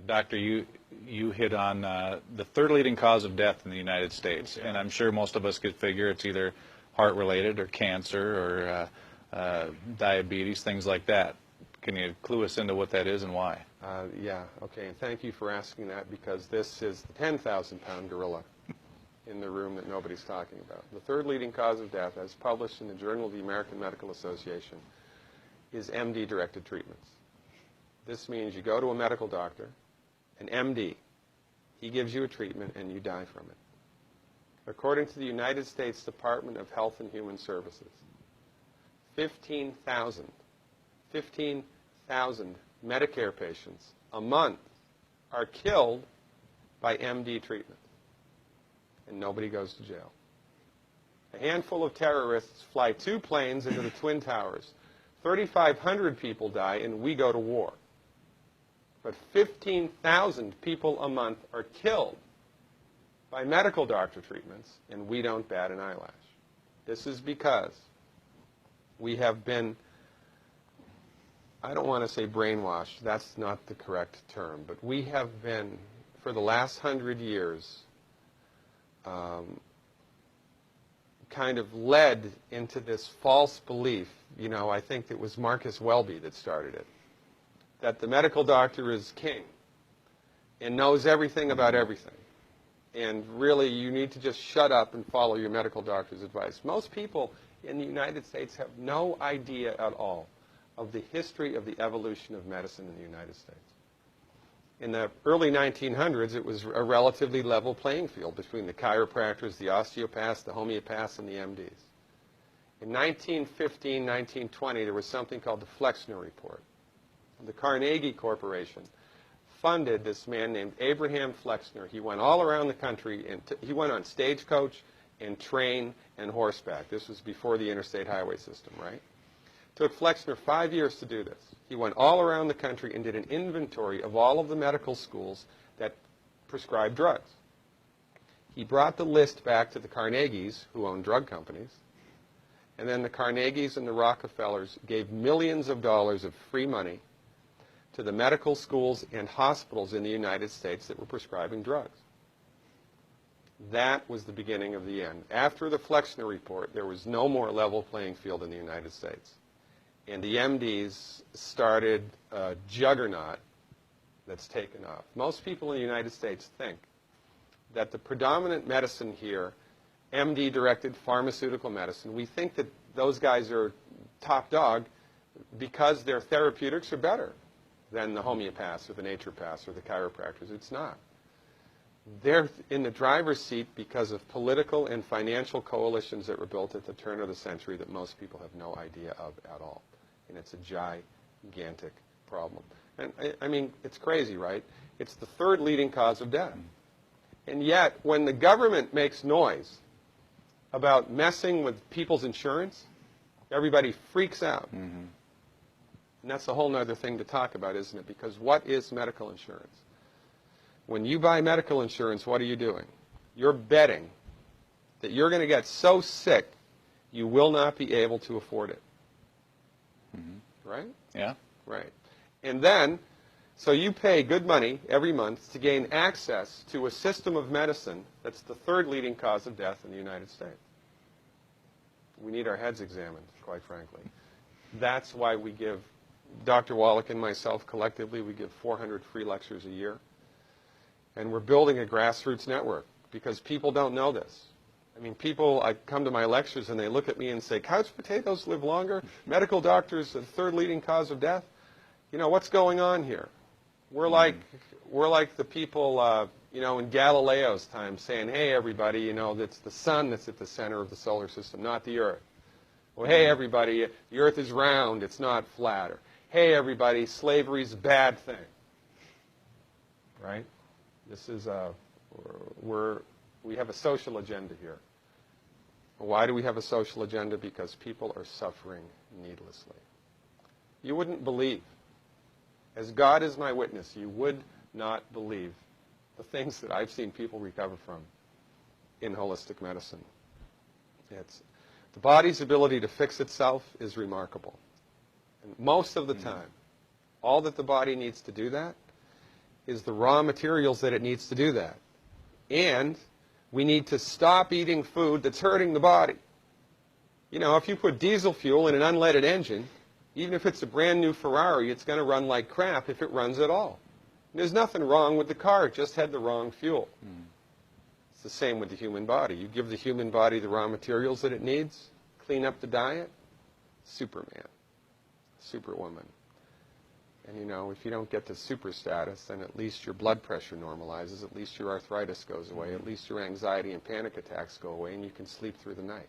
Doctor, you hit on the third leading cause of death in the United States, and I'm sure most of us could figure it's either heart-related or cancer or diabetes, things like that. Can you clue us into what that is and why? Yeah, okay, and thank you for asking that, because this is the 10,000-pound gorilla in the room that nobody's talking about. The third leading cause of death, as published in the Journal of the American Medical Association, is MD-directed treatments. This means you go to a medical doctor, an MD. He gives you a treatment and you die from it. According to the United States Department of Health and Human Services, 15,000 Medicare patients a month are killed by MD treatment, and nobody goes to jail. A handful of terrorists fly 2 planes into the Twin Towers. 3,500 people die, and we go to war. But 15,000 people a month are killed by medical doctor treatments, and we don't bat an eyelash. This is because we have been, I don't want to say brainwashed, that's not the correct term, but we have been, for the last 100 years, kind of led into this false belief. You know, I think it was Marcus Welby that started it, that the medical doctor is king and knows everything about everything. And really, you need to just shut up and follow your medical doctor's advice. Most people in the United States have no idea at all of the history of the evolution of medicine in the United States. In the early 1900s, it was a relatively level playing field between the chiropractors, the osteopaths, the homeopaths, and the MDs. In 1915, 1920, there was something called the Flexner Report. The Carnegie Corporation funded this man named Abraham Flexner. He went all around the country, and he went on stagecoach and train and horseback. This was before the interstate highway system, right? Took Flexner 5 years to do this. He went all around the country and did an inventory of all of the medical schools that prescribed drugs. He brought the list back to the Carnegies, who owned drug companies, and then the Carnegies and the Rockefellers gave millions of dollars of free money to the medical schools and hospitals in the United States that were prescribing drugs. That was the beginning of the end. After the Flexner Report, there was no more level playing field in the United States. And the MDs started a juggernaut that's taken off. Most people in the United States think that the predominant medicine here, MD-directed pharmaceutical medicine, we think that those guys are top dog because their therapeutics are better than the homeopaths or the naturopaths or the chiropractors. It's not. They're in the driver's seat because of political and financial coalitions that were built at the turn of the century that most people have no idea of at all. And it's a gigantic problem. And I mean, it's crazy, right? It's the third leading cause of death. And yet, when the government makes noise about messing with people's insurance, everybody freaks out. Mm-hmm. And that's a whole other thing to talk about, isn't it? Because what is medical insurance? When you buy medical insurance, what are you doing? You're betting that you're going to get so sick you will not be able to afford it. Mm-hmm. Right? Yeah. Right. And then, so you pay good money every month to gain access to a system of medicine that's the third leading cause of death in the United States. We need our heads examined, quite frankly. That's why we give, Dr. Wallach and myself collectively, we give 400 free lectures a year. And we're building a grassroots network because people don't know this. I mean, people, I come to my lectures and they look at me and say, couch potatoes live longer? Medical doctors, the third leading cause of death? You know, what's going on here? We're like the people, you know, in Galileo's time saying, hey, everybody, you know, it's the sun that's at the center of the solar system, not the Earth. Well, hey, everybody, the Earth is round, it's not flat. Or, hey, everybody, slavery's a bad thing. Right? This is we have a social agenda here. Why do we have a social agenda? Because people are suffering needlessly. You wouldn't believe, as God is my witness, you would not believe the things that I've seen people recover from in holistic medicine. The body's ability to fix itself is remarkable. And most of the time, all that the body needs to do that is the raw materials that it needs to do that. And we need to stop eating food that's hurting the body. You know, if you put diesel fuel in an unleaded engine, even if it's a brand new Ferrari, it's going to run like crap if it runs at all. There's nothing wrong with the car, it just had the wrong fuel. It's the same with the human body. You give the human body the raw materials that it needs, clean up the diet, Superman, Superwoman. And you know, if you don't get to super status, then at least your blood pressure normalizes, at least your arthritis goes away, at least your anxiety and panic attacks go away, and you can sleep through the night.